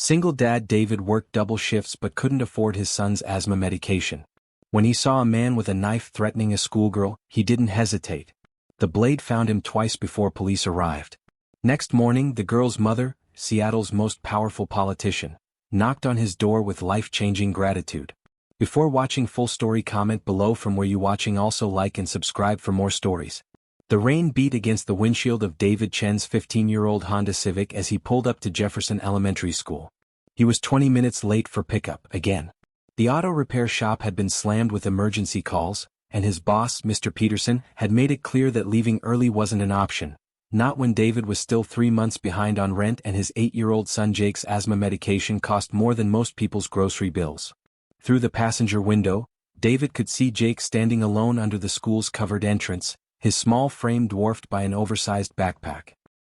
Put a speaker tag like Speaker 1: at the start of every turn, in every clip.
Speaker 1: Single dad David worked double shifts but couldn't afford his son's asthma medication. When he saw a man with a knife threatening a schoolgirl, he didn't hesitate. The blade found him twice before police arrived. Next morning, the girl's mother, Seattle's most powerful politician, knocked on his door with life-changing gratitude. Before watching full story, comment below from where you watching. Also like and subscribe for more stories. The rain beat against the windshield of David Chen's 15-year-old Honda Civic as he pulled up to Jefferson Elementary School. He was 20 minutes late for pickup again. The auto repair shop had been slammed with emergency calls, and his boss, Mr. Peterson, had made it clear that leaving early wasn't an option. Not when David was still 3 months behind on rent and his 8-year-old son Jake's asthma medication cost more than most people's grocery bills. Through the passenger window, David could see Jake standing alone under the school's covered entrance, his small frame dwarfed by an oversized backpack.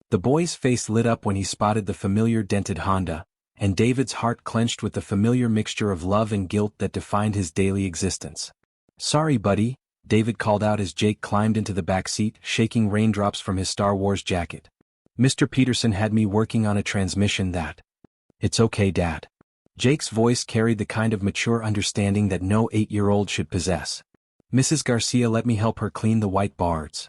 Speaker 1: The boy's face lit up when he spotted the familiar dented Honda, and David's heart clenched with the familiar mixture of love and guilt that defined his daily existence. "Sorry, buddy," David called out as Jake climbed into the back seat, shaking raindrops from his Star Wars jacket. "Mr. Peterson had me working on a transmission that—" "It's okay, Dad." Jake's voice carried the kind of mature understanding that no 8-year-old should possess. "Mrs. Garcia let me help her clean the white boards."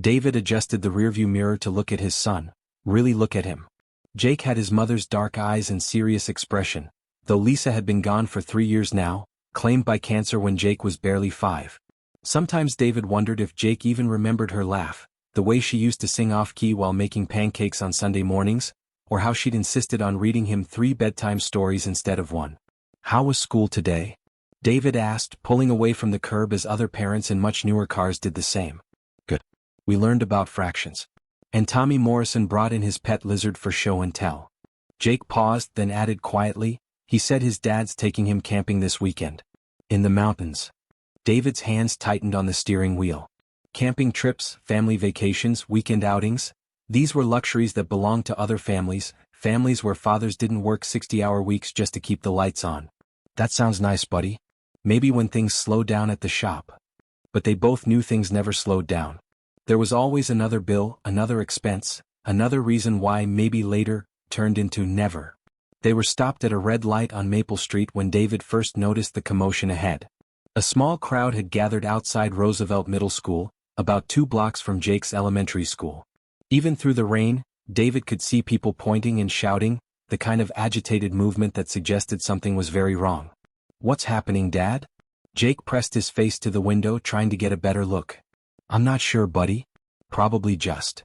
Speaker 1: David adjusted the rearview mirror to look at his son, really look at him. Jake had his mother's dark eyes and serious expression, though Lisa had been gone for 3 years now, claimed by cancer when Jake was barely 5. Sometimes David wondered if Jake even remembered her laugh, the way she used to sing off-key while making pancakes on Sunday mornings, or how she'd insisted on reading him 3 bedtime stories instead of 1. "How was school today?" David asked, pulling away from the curb as other parents in much newer cars did the same. "Good. We learned about fractions. And Tommy Morrison brought in his pet lizard for show and tell." Jake paused, then added quietly, "He said his dad's taking him camping this weekend. In the mountains." David's hands tightened on the steering wheel. Camping trips, family vacations, weekend outings, these were luxuries that belonged to other families, families where fathers didn't work 60-hour weeks just to keep the lights on. "That sounds nice, buddy. Maybe when things slow down at the shop." But they both knew things never slowed down. There was always another bill, another expense, another reason why maybe later turned into never. They were stopped at a red light on Maple Street when David first noticed the commotion ahead. A small crowd had gathered outside Roosevelt Middle School, about 2 blocks from Jake's elementary school. Even through the rain, David could see people pointing and shouting, the kind of agitated movement that suggested something was very wrong. "What's happening, Dad?" Jake pressed his face to the window, trying to get a better look. "I'm not sure, buddy. Probably just."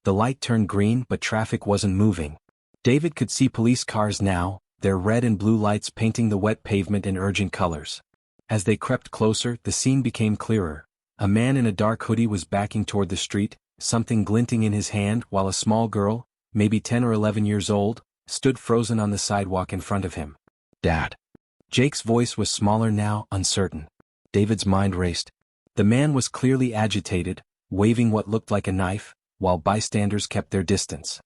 Speaker 1: The light turned green, but traffic wasn't moving. David could see police cars now, their red and blue lights painting the wet pavement in urgent colors. As they crept closer, the scene became clearer. A man in a dark hoodie was backing toward the street, something glinting in his hand, while a small girl, maybe 10 or 11 years old, stood frozen on the sidewalk in front of him. "Dad." Jake's voice was smaller now, uncertain. David's mind raced. The man was clearly agitated, waving what looked like a knife, while bystanders kept their distance.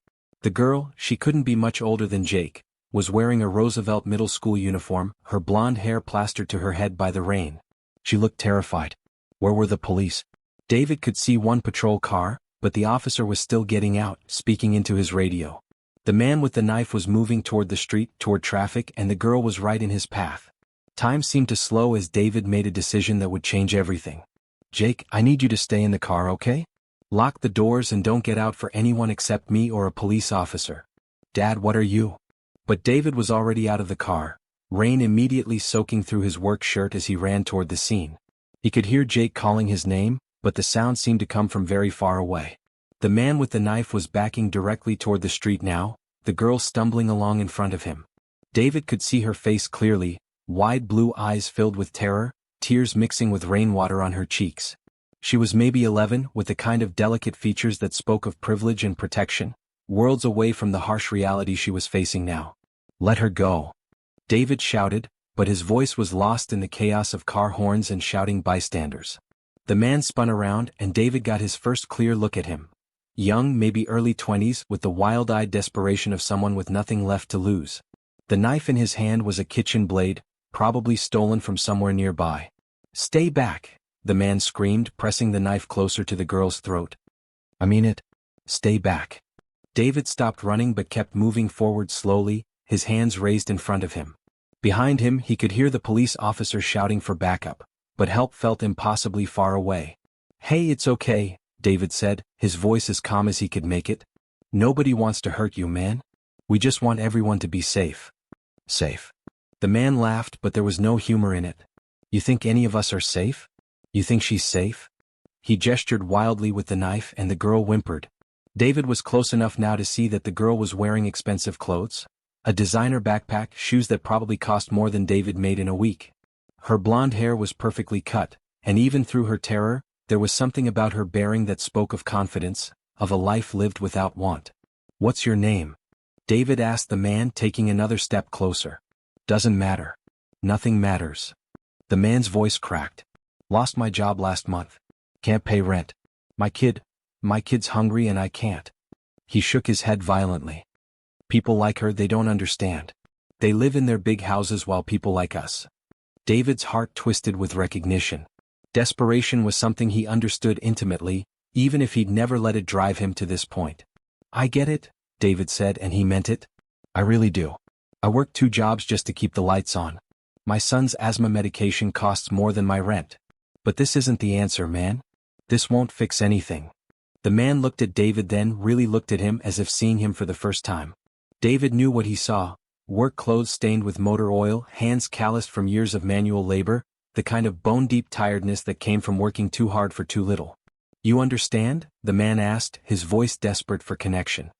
Speaker 1: The girl, she couldn't be much older than Jake, was wearing a Roosevelt Middle School uniform, her blonde hair plastered to her head by the rain. She looked terrified. Where were the police? David could see one patrol car, but the officer was still getting out, speaking into his radio. The man with the knife was moving toward the street, toward traffic, and the girl was right in his path. Time seemed to slow as David made a decision that would change everything. "Jake, I need you to stay in the car, okay? Lock the doors and don't get out for anyone except me or a police officer." "Dad, what are you?" But David was already out of the car, rain immediately soaking through his work shirt as he ran toward the scene. He could hear Jake calling his name, but the sound seemed to come from very far away. The man with the knife was backing directly toward the street now, the girl stumbling along in front of him. David could see her face clearly, wide blue eyes filled with terror, tears mixing with rainwater on her cheeks. She was maybe 11, with the kind of delicate features that spoke of privilege and protection, worlds away from the harsh reality she was facing now. "Let her go," David shouted, but his voice was lost in the chaos of car horns and shouting bystanders. The man spun around and David got his first clear look at him. Young, maybe early 20s, with the wild-eyed desperation of someone with nothing left to lose. The knife in his hand was a kitchen blade, probably stolen from somewhere nearby. "Stay back," the man screamed, pressing the knife closer to the girl's throat. "I mean it. Stay back." David stopped running but kept moving forward slowly, his hands raised in front of him. Behind him he could hear the police officer shouting for backup, but help felt impossibly far away. "Hey, it's okay," David said, his voice as calm as he could make it. "Nobody wants to hurt you, man. We just want everyone to be safe." "Safe?" The man laughed, but there was no humor in it. "You think any of us are safe? You think she's safe?" He gestured wildly with the knife and the girl whimpered. David was close enough now to see that the girl was wearing expensive clothes. A designer backpack, shoes that probably cost more than David made in a week. Her blonde hair was perfectly cut, and even through her terror, there was something about her bearing that spoke of confidence, of a life lived without want. "What's your name?" David asked the man, taking another step closer. "Doesn't matter. Nothing matters." The man's voice cracked. "Lost my job last month. Can't pay rent. My kid's hungry and I can't." He shook his head violently. "People like her, they don't understand. They live in their big houses while people like us." David's heart twisted with recognition. Desperation was something he understood intimately, even if he'd never let it drive him to this point. "I get it," David said, and he meant it. "I really do. I work 2 jobs just to keep the lights on. My son's asthma medication costs more than my rent. But this isn't the answer, man. This won't fix anything." The man looked at David, then really looked at him as if seeing him for the first time. David knew what he saw: work clothes stained with motor oil, hands calloused from years of manual labor, the kind of bone-deep tiredness that came from working too hard for too little. "You understand?" the man asked, his voice desperate for connection.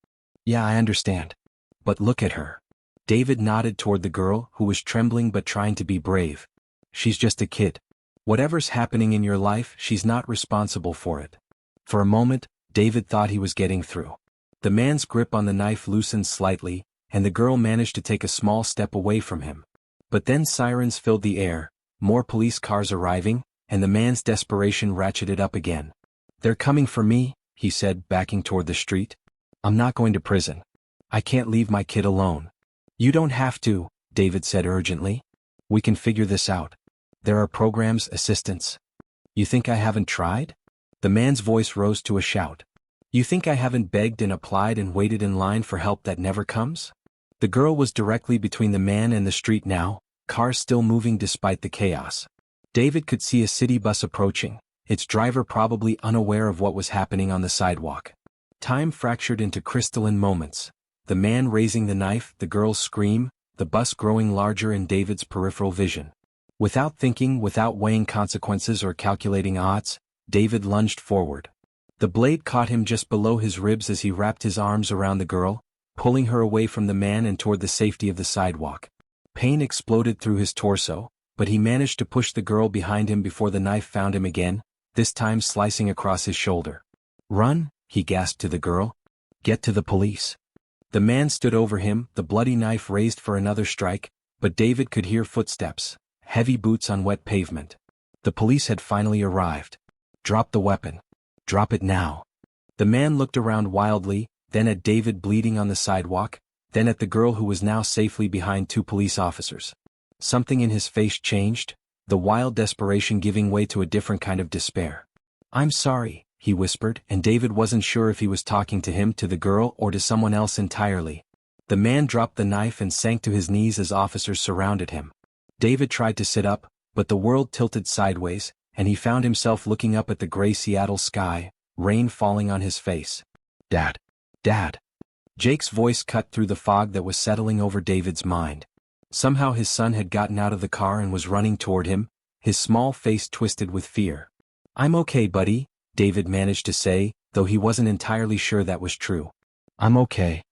Speaker 1: "Yeah, I understand. But look at her." David nodded toward the girl, who was trembling but trying to be brave. "She's just a kid. Whatever's happening in your life, she's not responsible for it." For a moment, David thought he was getting through. The man's grip on the knife loosened slightly, and the girl managed to take a small step away from him. But then sirens filled the air, more police cars arriving, and the man's desperation ratcheted up again. "They're coming for me," he said, backing toward the street. "I'm not going to prison. I can't leave my kid alone." "You don't have to," David said urgently. "We can figure this out. There are programs, assistance." "You think I haven't tried?" The man's voice rose to a shout. "You think I haven't begged and applied and waited in line for help that never comes?" The girl was directly between the man and the street now, cars still moving despite the chaos. David could see a city bus approaching, its driver probably unaware of what was happening on the sidewalk. Time fractured into crystalline moments. The man raising the knife, the girl's scream, the bus growing larger in David's peripheral vision. Without thinking, without weighing consequences or calculating odds, David lunged forward. The blade caught him just below his ribs as he wrapped his arms around the girl, pulling her away from the man and toward the safety of the sidewalk. Pain exploded through his torso, but he managed to push the girl behind him before the knife found him again, this time slicing across his shoulder. "Run," he gasped to the girl. "Get to the police." The man stood over him, the bloody knife raised for another strike, but David could hear footsteps, heavy boots on wet pavement. The police had finally arrived. "Drop the weapon. Drop it now." The man looked around wildly, then at David bleeding on the sidewalk, then at the girl who was now safely behind 2 police officers. Something in his face changed, the wild desperation giving way to a different kind of despair. "I'm sorry," he whispered, and David wasn't sure if he was talking to him, to the girl, or to someone else entirely. The man dropped the knife and sank to his knees as officers surrounded him. David tried to sit up, but the world tilted sideways, and he found himself looking up at the gray Seattle sky, rain falling on his face. "Dad. Dad." Jake's voice cut through the fog that was settling over David's mind. Somehow his son had gotten out of the car and was running toward him, his small face twisted with fear. "I'm okay, buddy," David managed to say, though he wasn't entirely sure that was true. "I'm okay."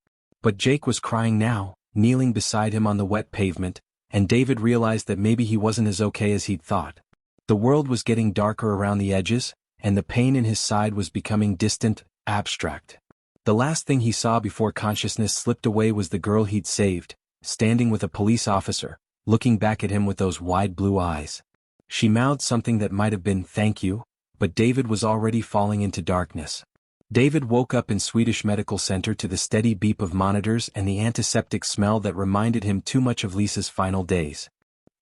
Speaker 1: But Jake was crying now, kneeling beside him on the wet pavement, and David realized that maybe he wasn't as okay as he'd thought. The world was getting darker around the edges, and the pain in his side was becoming distant, abstract. The last thing he saw before consciousness slipped away was the girl he'd saved, standing with a police officer, looking back at him with those wide blue eyes. She mouthed something that might have been "thank you," but David was already falling into darkness. David woke up in Swedish Medical Center to the steady beep of monitors and the antiseptic smell that reminded him too much of Lisa's final days.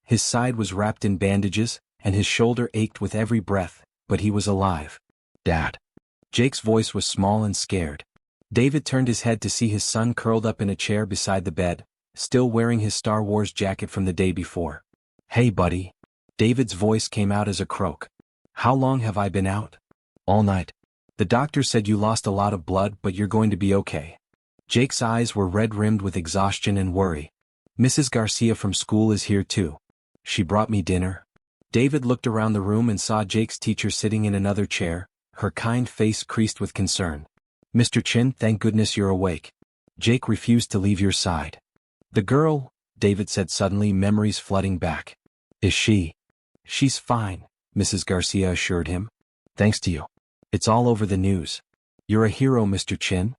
Speaker 1: His side was wrapped in bandages, and his shoulder ached with every breath, but he was alive. "Dad." Jake's voice was small and scared. David turned his head to see his son curled up in a chair beside the bed, still wearing his Star Wars jacket from the day before. "Hey buddy." David's voice came out as a croak. "How long have I been out?" "All night. The doctor said you lost a lot of blood, but you're going to be okay." Jake's eyes were red-rimmed with exhaustion and worry. "Mrs. Garcia from school is here too. She brought me dinner." David looked around the room and saw Jake's teacher sitting in another chair, her kind face creased with concern. "Mr. Chin, thank goodness you're awake. Jake refused to leave your side." "The girl," David said suddenly, memories flooding back. "Is she?" "She's fine," Mrs. Garcia assured him. "Thanks to you. It's all over the news. You're a hero, Mr. Chin."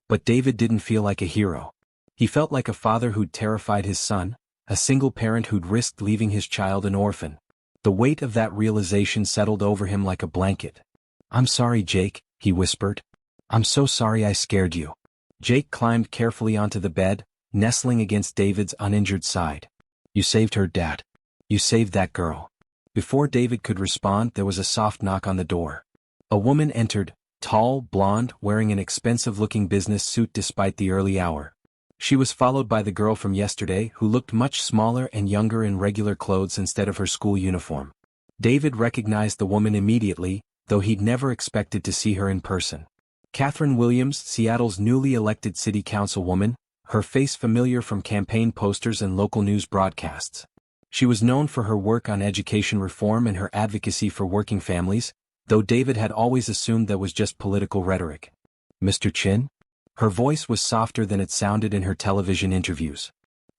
Speaker 1: But David didn't feel like a hero. He felt like a father who'd terrified his son, a single parent who'd risked leaving his child an orphan. The weight of that realization settled over him like a blanket. "I'm sorry, Jake," he whispered. "I'm so sorry I scared you." Jake climbed carefully onto the bed, nestling against David's uninjured side. "You saved her, Dad. You saved that girl." Before David could respond, there was a soft knock on the door. A woman entered, tall, blonde, wearing an expensive-looking business suit despite the early hour. She was followed by the girl from yesterday, who looked much smaller and younger in regular clothes instead of her school uniform. David recognized the woman immediately, though he'd never expected to see her in person. Catherine Williams, Seattle's newly elected city councilwoman, her face familiar from campaign posters and local news broadcasts. She was known for her work on education reform and her advocacy for working families, though David had always assumed that was just political rhetoric. "Mr. Chin?" Her voice was softer than it sounded in her television interviews.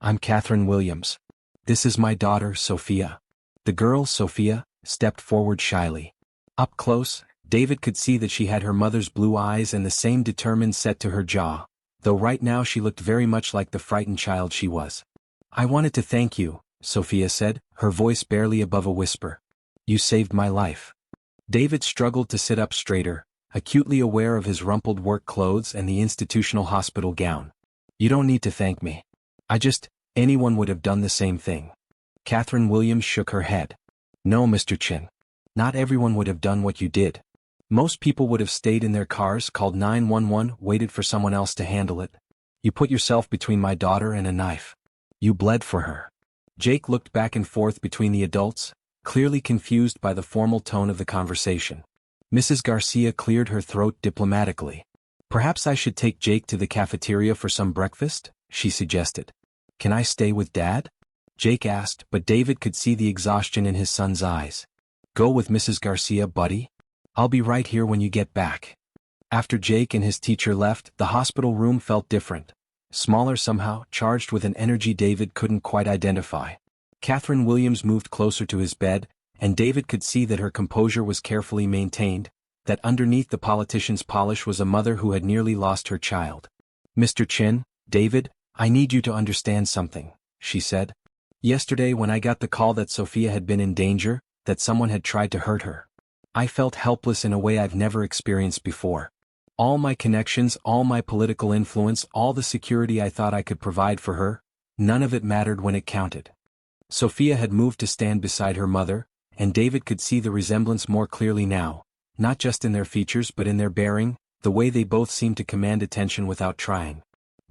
Speaker 1: "I'm Catherine Williams. This is my daughter, Sophia." The girl, Sophia, stepped forward shyly. Up close, David could see that she had her mother's blue eyes and the same determined set to her jaw, though right now she looked very much like the frightened child she was. "I wanted to thank you," Sophia said, her voice barely above a whisper. "You saved my life." David struggled to sit up straighter, acutely aware of his rumpled work clothes and the institutional hospital gown. "You don't need to thank me. Anyone would have done the same thing." Catherine Williams shook her head. "No, Mr. Chin. Not everyone would have done what you did. Most people would have stayed in their cars, called 911, waited for someone else to handle it. You put yourself between my daughter and a knife. You bled for her." Jake looked back and forth between the adults, clearly confused by the formal tone of the conversation. Mrs. Garcia cleared her throat diplomatically. "Perhaps I should take Jake to the cafeteria for some breakfast?" she suggested. "Can I stay with Dad?" Jake asked, but David could see the exhaustion in his son's eyes. "Go with Mrs. Garcia, buddy. I'll be right here when you get back." After Jake and his teacher left, the hospital room felt different. Smaller somehow, charged with an energy David couldn't quite identify. Catherine Williams moved closer to his bed, and David could see that her composure was carefully maintained, that underneath the politician's polish was a mother who had nearly lost her child. "Mr. Chin, David, I need you to understand something," she said. "Yesterday when I got the call that Sophia had been in danger, that someone had tried to hurt her, I felt helpless in a way I've never experienced before. All my connections, all my political influence, all the security I thought I could provide for her, none of it mattered when it counted." Sophia had moved to stand beside her mother, and David could see the resemblance more clearly now, not just in their features but in their bearing, the way they both seemed to command attention without trying.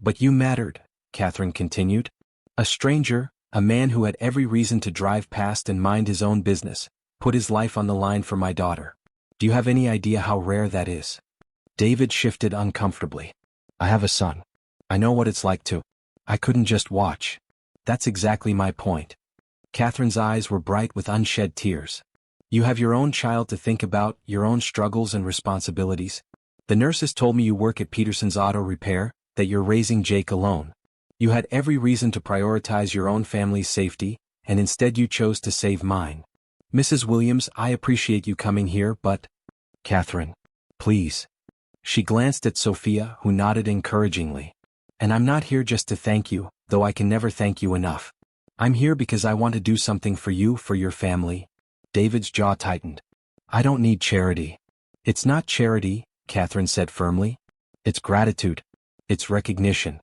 Speaker 1: "But you mattered," Catherine continued. "A stranger, a man who had every reason to drive past and mind his own business, put his life on the line for my daughter. Do you have any idea how rare that is?" David shifted uncomfortably. "I have a son. I know what it's like to. I couldn't just watch." "That's exactly my point." Catherine's eyes were bright with unshed tears. "You have your own child to think about, your own struggles and responsibilities. The nurses told me you work at Peterson's Auto Repair, that you're raising Jake alone. You had every reason to prioritize your own family's safety, and instead you chose to save mine. Mrs. Williams, I appreciate you coming here, but—" "Catherine, please." She glanced at Sophia, who nodded encouragingly. "And I'm not here just to thank you, though I can never thank you enough. I'm here because I want to do something for you, for your family." David's jaw tightened. "I don't need charity." "It's not charity," Catherine said firmly. "It's gratitude. It's recognition.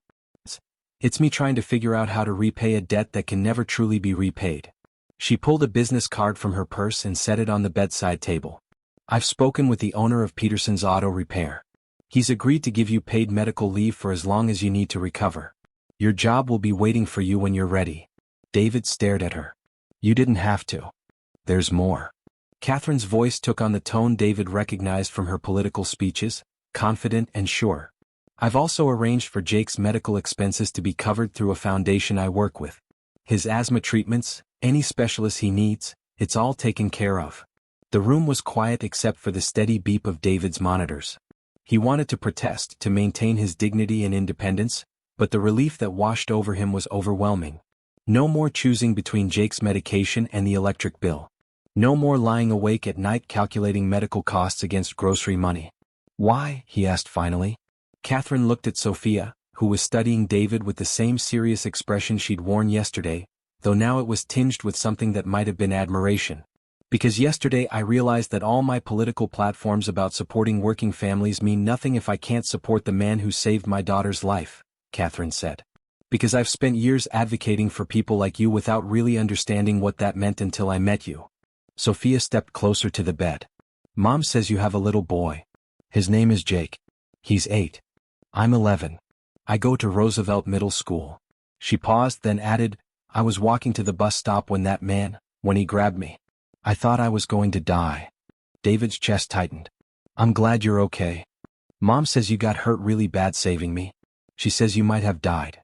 Speaker 1: It's me trying to figure out how to repay a debt that can never truly be repaid." She pulled a business card from her purse and set it on the bedside table. "I've spoken with the owner of Peterson's Auto Repair. He's agreed to give you paid medical leave for as long as you need to recover. Your job will be waiting for you when you're ready. David stared at her. You didn't have to. There's more. Catherine's voice took on the tone David recognized from her political speeches, confident and sure. I've also arranged for Jake's medical expenses to be covered through a foundation I work with. His asthma treatments, any specialist he needs, it's all taken care of. The room was quiet except for the steady beep of David's monitors. He wanted to protest to maintain his dignity and independence, but the relief that washed over him was overwhelming. No more choosing between Jake's medication and the electric bill. No more lying awake at night calculating medical costs against grocery money. Why? He asked finally. Catherine looked at Sophia, who was studying David with the same serious expression she'd worn yesterday, though now it was tinged with something that might have been admiration. Because yesterday I realized that all my political platforms about supporting working families mean nothing if I can't support the man who saved my daughter's life, Catherine said. Because I've spent years advocating for people like you without really understanding what that meant until I met you. Sophia stepped closer to the bed. Mom says you have a little boy. His name is Jake. He's 8. I'm 11. I go to Roosevelt Middle School. She paused, then added, I was walking to the bus stop when he grabbed me. I thought I was going to die. David's chest tightened. I'm glad you're okay. Mom says you got hurt really bad saving me. She says you might have died.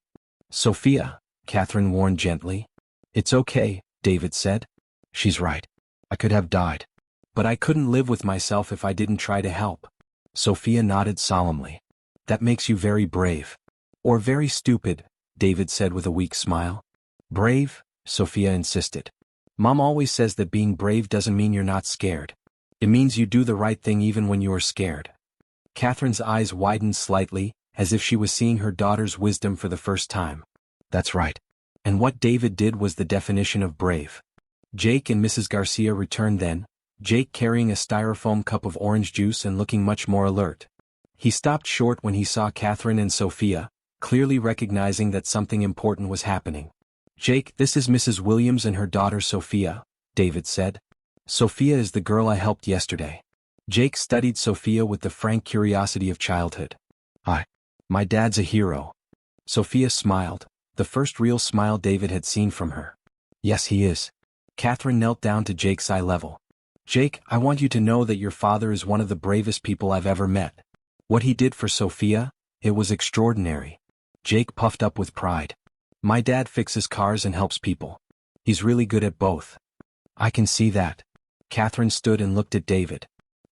Speaker 1: Sophia, Catherine warned gently. It's okay, David said. She's right. I could have died. But I couldn't live with myself if I didn't try to help. Sophia nodded solemnly. That makes you very brave. Or very stupid, David said with a weak smile. Brave? Sophia insisted. Mom always says that being brave doesn't mean you're not scared. It means you do the right thing even when you are scared. Catherine's eyes widened slightly, as if she was seeing her daughter's wisdom for the first time. That's right. And what David did was the definition of brave. Jake and Mrs. Garcia returned then, Jake carrying a styrofoam cup of orange juice and looking much more alert. He stopped short when he saw Catherine and Sophia, clearly recognizing that something important was happening. Jake, this is Mrs. Williams and her daughter Sophia, David said. Sophia is the girl I helped yesterday. Jake studied Sophia with the frank curiosity of childhood. My dad's a hero. Sophia smiled, the first real smile David had seen from her. Yes, he is. Catherine knelt down to Jake's eye level. Jake, I want you to know that your father is one of the bravest people I've ever met. What he did for Sophia, it was extraordinary. Jake puffed up with pride. My dad fixes cars and helps people. He's really good at both. I can see that. Catherine stood and looked at David.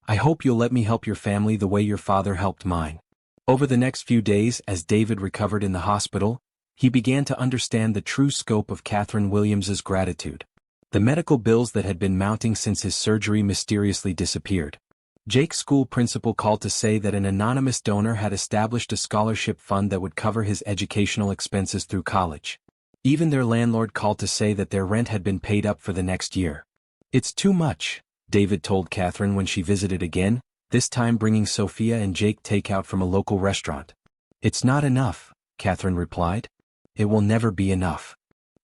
Speaker 1: I hope you'll let me help your family the way your father helped mine. Over the next few days, as David recovered in the hospital, he began to understand the true scope of Catherine Williams's gratitude. The medical bills that had been mounting since his surgery mysteriously disappeared. Jake's school principal called to say that an anonymous donor had established a scholarship fund that would cover his educational expenses through college. Even their landlord called to say that their rent had been paid up for the next year. It's too much, David told Catherine when she visited again, this time bringing Sophia and Jake takeout from a local restaurant. It's not enough, Catherine replied. It will never be enough.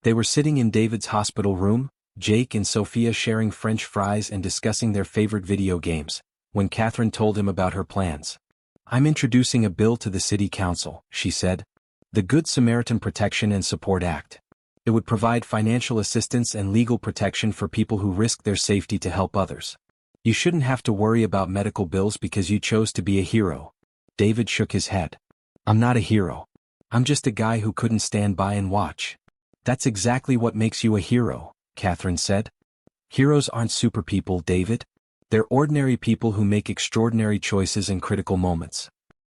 Speaker 1: They were sitting in David's hospital room, Jake and Sophia sharing French fries and discussing their favorite video games, when Catherine told him about her plans. I'm introducing a bill to the city council, she said. The Good Samaritan Protection and Support Act. It would provide financial assistance and legal protection for people who risk their safety to help others. You shouldn't have to worry about medical bills because you chose to be a hero. David shook his head. I'm not a hero. I'm just a guy who couldn't stand by and watch. That's exactly what makes you a hero, Catherine said. Heroes aren't super people, David. They're ordinary people who make extraordinary choices in critical moments.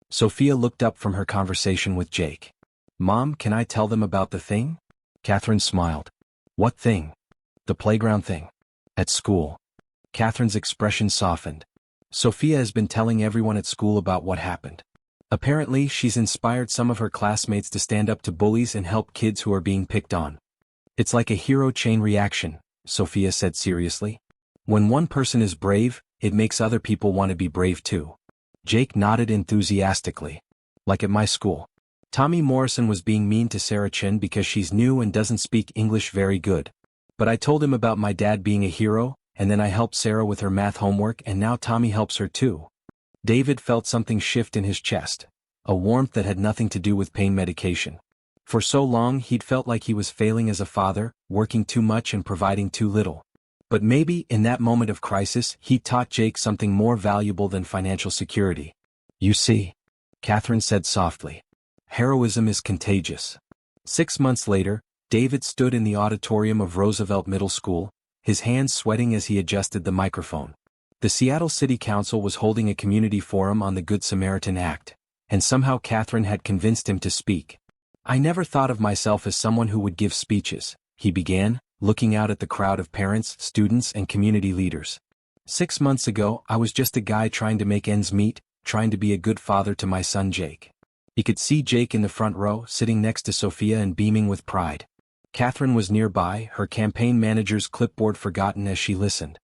Speaker 1: Sophia looked up from her conversation with Jake. Mom, can I tell them about the thing? Catherine smiled. What thing? The playground thing. At school. Catherine's expression softened. Sophia has been telling everyone at school about what happened. Apparently, she's inspired some of her classmates to stand up to bullies and help kids who are being picked on. It's like a hero chain reaction, Sophia said seriously. When one person is brave, it makes other people want to be brave too. Jake nodded enthusiastically. Like at my school. Tommy Morrison was being mean to Sarah Chin because she's new and doesn't speak English very good. But I told him about my dad being a hero, and then I helped Sarah with her math homework and now Tommy helps her too. David felt something shift in his chest, a warmth that had nothing to do with pain medication. For so long he'd felt like he was failing as a father, working too much and providing too little. But maybe, in that moment of crisis, he taught Jake something more valuable than financial security. "You see," Catherine said softly, "heroism is contagious." 6 months later, David stood in the auditorium of Roosevelt Middle School, his hands sweating as he adjusted the microphone. The Seattle City Council was holding a community forum on the Good Samaritan Act, and somehow Catherine had convinced him to speak. "I never thought of myself as someone who would give speeches," he began, looking out at the crowd of parents, students, and community leaders. "6 months ago, I was just a guy trying to make ends meet, trying to be a good father to my son Jake." He could see Jake in the front row, sitting next to Sophia and beaming with pride. Catherine was nearby, her campaign manager's clipboard forgotten as she listened.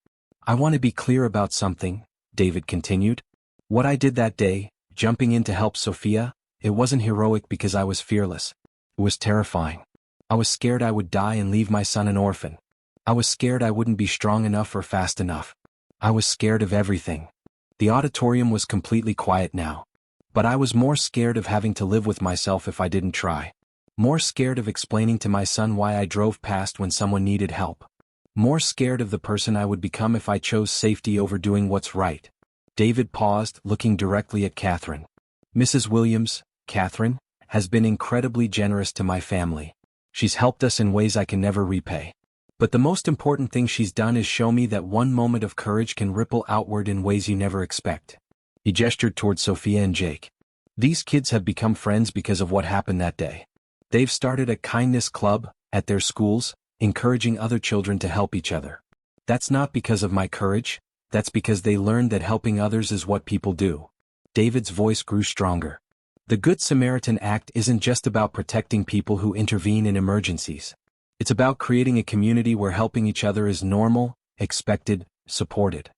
Speaker 1: "I want to be clear about something," David continued. "What I did that day, jumping in to help Sophia, it wasn't heroic because I was fearless. It was terrifying. I was scared I would die and leave my son an orphan. I was scared I wouldn't be strong enough or fast enough. I was scared of everything." The auditorium was completely quiet now. "But I was more scared of having to live with myself if I didn't try. More scared of explaining to my son why I drove past when someone needed help. More scared of the person I would become if I chose safety over doing what's right." David paused, looking directly at Catherine. "Mrs. Williams, Catherine, has been incredibly generous to my family. She's helped us in ways I can never repay. But the most important thing she's done is show me that one moment of courage can ripple outward in ways you never expect." He gestured toward Sophia and Jake. "These kids have become friends because of what happened that day. They've started a kindness club at their schools, encouraging other children to help each other. That's not because of my courage, that's because they learned that helping others is what people do." David's voice grew stronger. "The Good Samaritan Act isn't just about protecting people who intervene in emergencies. It's about creating a community where helping each other is normal, expected, supported.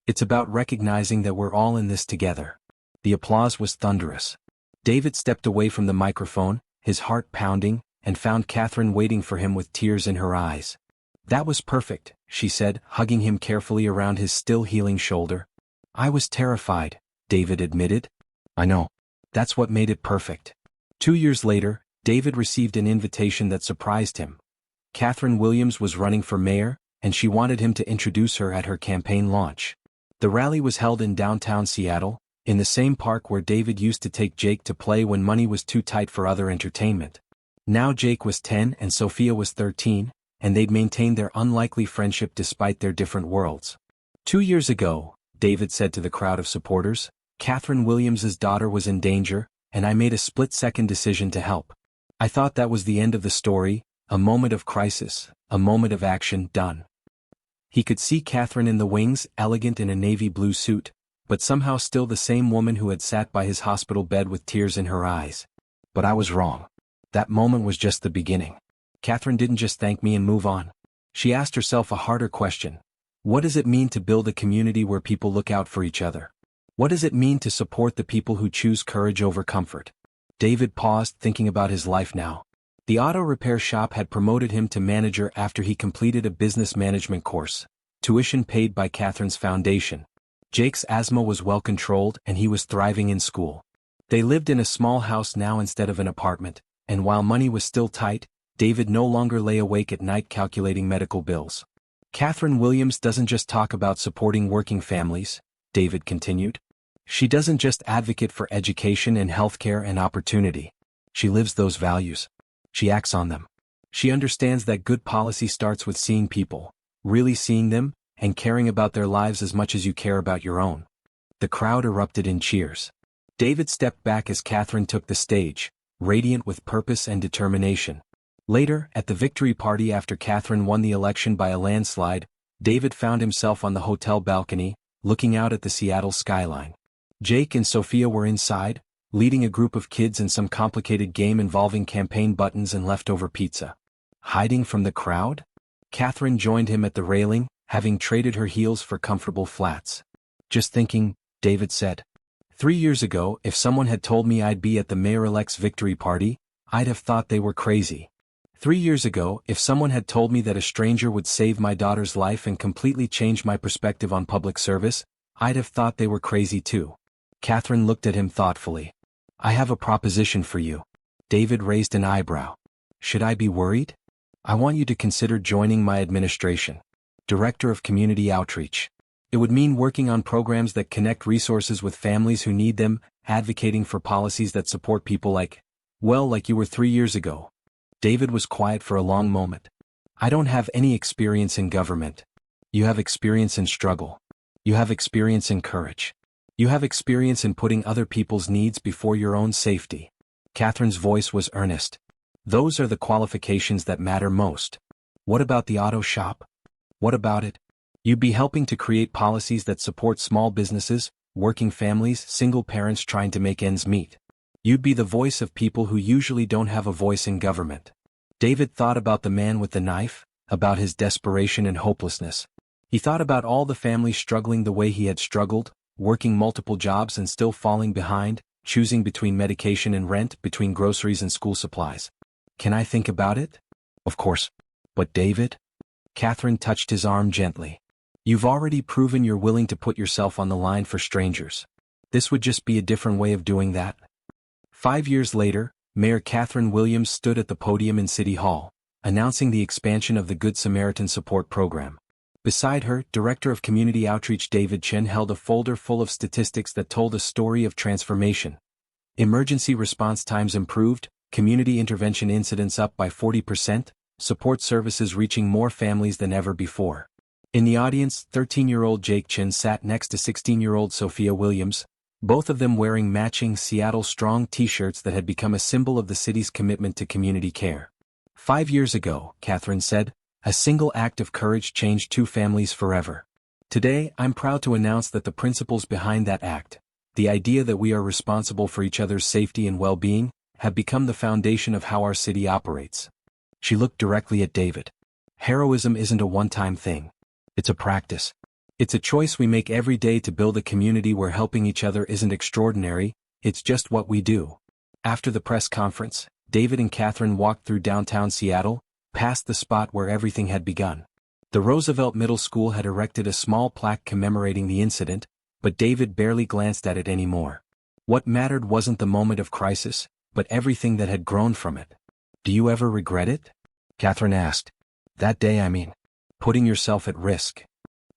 Speaker 1: It's about recognizing that we're all in this together." The applause was thunderous. David stepped away from the microphone, his heart pounding, and found Catherine waiting for him with tears in her eyes. "That was perfect," she said, hugging him carefully around his still healing shoulder. "I was terrified," David admitted. "I know. That's what made it perfect." 2 years later, David received an invitation that surprised him. Catherine Williams was running for mayor, and she wanted him to introduce her at her campaign launch. The rally was held in downtown Seattle, in the same park where David used to take Jake to play when money was too tight for other entertainment. Now Jake was 10 and Sophia was 13, and they'd maintained their unlikely friendship despite their different worlds. 2 years ago, David said to the crowd of supporters, Catherine Williams's daughter was in danger, and I made a split-second decision to help. I thought that was the end of the story, a moment of crisis, a moment of action done. He could see Catherine in the wings, elegant in a navy blue suit, but somehow still the same woman who had sat by his hospital bed with tears in her eyes. But I was wrong. That moment was just the beginning. Catherine didn't just thank me and move on. She asked herself a harder question. What does it mean to build a community where people look out for each other? What does it mean to support the people who choose courage over comfort? David paused, thinking about his life now. The auto repair shop had promoted him to manager after he completed a business management course, tuition paid by Catherine's foundation. Jake's asthma was well controlled and he was thriving in school. They lived in a small house now instead of an apartment, and while money was still tight, David no longer lay awake at night calculating medical bills. Catherine Williams doesn't just talk about supporting working families, David continued. She doesn't just advocate for education and healthcare and opportunity. She lives those values. She acts on them. She understands that good policy starts with seeing people, really seeing them, and caring about their lives as much as you care about your own. The crowd erupted in cheers. David stepped back as Catherine took the stage, radiant with purpose and determination. Later, at the victory party after Catherine won the election by a landslide, David found himself on the hotel balcony, looking out at the Seattle skyline. Jake and Sophia were inside, leading a group of kids in some complicated game involving campaign buttons and leftover pizza. Hiding from the crowd? Catherine joined him at the railing, having traded her heels for comfortable flats. Just thinking, David said. 3 years ago, if someone had told me I'd be at the mayor-elect's victory party, I'd have thought they were crazy. 3 years ago, if someone had told me that a stranger would save my daughter's life and completely change my perspective on public service, I'd have thought they were crazy too. Catherine looked at him thoughtfully. I have a proposition for you. David raised an eyebrow. Should I be worried? I want you to consider joining my administration. Director of Community Outreach. It would mean working on programs that connect resources with families who need them, advocating for policies that support people like you were 3 years ago. David was quiet for a long moment. I don't have any experience in government. You have experience in struggle. You have experience in courage. You have experience in putting other people's needs before your own safety. Catherine's voice was earnest. Those are the qualifications that matter most. What about the auto shop? What about it? You'd be helping to create policies that support small businesses, working families, single parents trying to make ends meet. You'd be the voice of people who usually don't have a voice in government. David thought about the man with the knife, about his desperation and hopelessness. He thought about all the families struggling the way he had struggled, working multiple jobs and still falling behind, choosing between medication and rent, between groceries and school supplies. Can I think about it? Of course. But David? Catherine touched his arm gently. You've already proven you're willing to put yourself on the line for strangers. This would just be a different way of doing that. 5 years later, Mayor Catherine Williams stood at the podium in City Hall, announcing the expansion of the Good Samaritan Support Program. Beside her, Director of Community Outreach David Chen held a folder full of statistics that told a story of transformation. Emergency response times improved, community intervention incidents up by 40%, support services reaching more families than ever before. In the audience, 13-year-old Jake Chen sat next to 16-year-old Sophia Williams, both of them wearing matching Seattle Strong t-shirts that had become a symbol of the city's commitment to community care. 5 years ago, Catherine said, a single act of courage changed 2 families forever. Today, I'm proud to announce that the principles behind that act, the idea that we are responsible for each other's safety and well-being, have become the foundation of how our city operates. She looked directly at David. Heroism isn't a one-time thing. It's a practice. It's a choice we make every day to build a community where helping each other isn't extraordinary, it's just what we do. After the press conference, David and Catherine walked through downtown Seattle, past the spot where everything had begun. The Roosevelt Middle School had erected a small plaque commemorating the incident, but David barely glanced at it anymore. What mattered wasn't the moment of crisis, but everything that had grown from it. Do you ever regret it? Catherine asked. That day, I mean. Putting yourself at risk.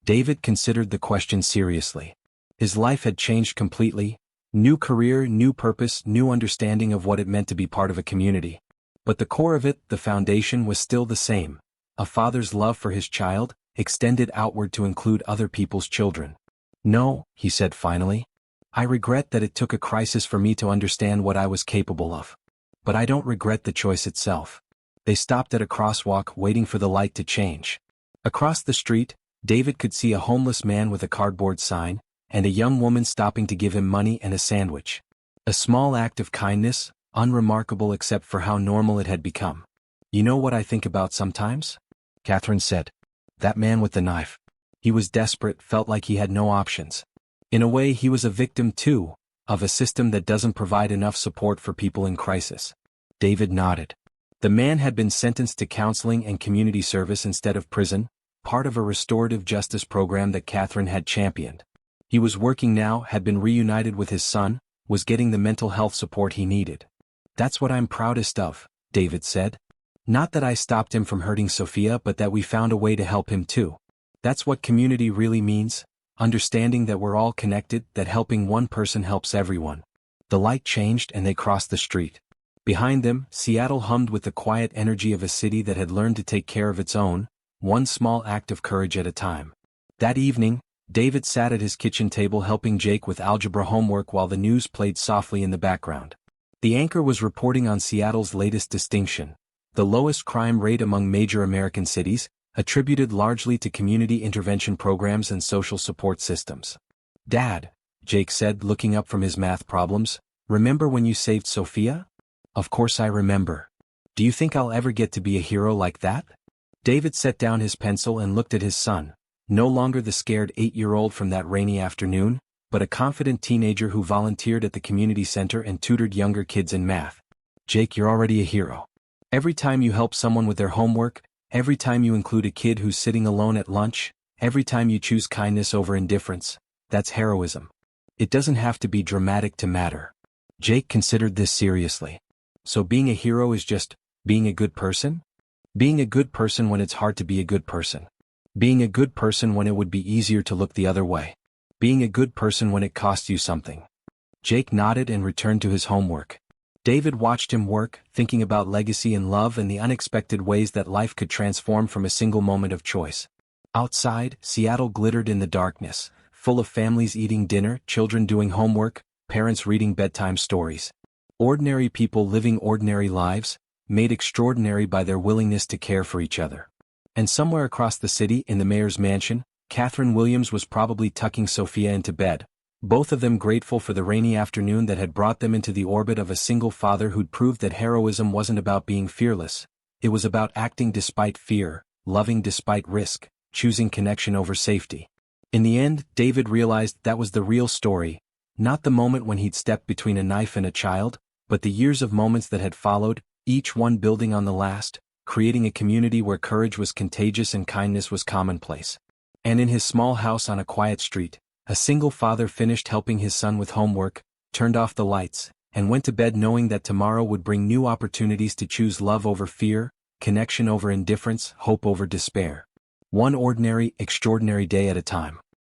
Speaker 1: David considered the question seriously. His life had changed completely. New career, new purpose, new understanding of what it meant to be part of a community. But the core of it, the foundation, was still the same. A father's love for his child, extended outward to include other people's children. No, he said finally. I regret that it took a crisis for me to understand what I was capable of. But I don't regret the choice itself. They stopped at a crosswalk, waiting for the light to change. Across the street, David could see a homeless man with a cardboard sign, and a young woman stopping to give him money and a sandwich. A small act of kindness, unremarkable except for how normal it had become. You know what I think about sometimes? Catherine said. That man with the knife. He was desperate, felt like he had no options. In a way, he was a victim too, of a system that doesn't provide enough support for people in crisis. David nodded. The man had been sentenced to counseling and community service instead of prison, part of a restorative justice program that Catherine had championed. He was working now, had been reunited with his son, was getting the mental health support he needed. That's what I'm proudest of, David said. Not that I stopped him from hurting Sophia, but that we found a way to help him too. That's what community really means, understanding that we're all connected, that helping one person helps everyone. The light changed and they crossed the street. Behind them, Seattle hummed with the quiet energy of a city that had learned to take care of its own, one small act of courage at a time. That evening, David sat at his kitchen table helping Jake with algebra homework while the news played softly in the background. The anchor was reporting on Seattle's latest distinction, the lowest crime rate among major American cities, attributed largely to community intervention programs and social support systems. Dad, Jake said, looking up from his math problems, remember when you saved Sophia? Of course I remember. Do you think I'll ever get to be a hero like that? David set down his pencil and looked at his son, no longer the scared 8-year-old from that rainy afternoon, but a confident teenager who volunteered at the community center and tutored younger kids in math. Jake, you're already a hero. Every time you help someone with their homework, every time you include a kid who's sitting alone at lunch, every time you choose kindness over indifference, that's heroism. It doesn't have to be dramatic to matter. Jake considered this seriously. So being a hero is just Being a good person? Being a good person when it's hard to be a good person. Being a good person when it would be easier to look the other way. Being a good person when it costs you something. Jake nodded and returned to his homework. David watched him work, thinking about legacy and love and the unexpected ways that life could transform from a single moment of choice. Outside, Seattle glittered in the darkness, full of families eating dinner, children doing homework, parents reading bedtime stories. Ordinary people living ordinary lives, made extraordinary by their willingness to care for each other. And somewhere across the city, in the mayor's mansion, Catherine Williams was probably tucking Sophia into bed, both of them grateful for the rainy afternoon that had brought them into the orbit of a single father who'd proved that heroism wasn't about being fearless, it was about acting despite fear, loving despite risk, choosing connection over safety. In the end, David realized that was the real story, not the moment when he'd stepped between a knife and a child, but the years of moments that had followed, each one building on the last, creating a community where courage was contagious and kindness was commonplace. And in his small house on a quiet street, a single father finished helping his son with homework, turned off the lights, and went to bed knowing that tomorrow would bring new opportunities to choose love over fear, connection over indifference, hope over despair. One ordinary, extraordinary day at a time.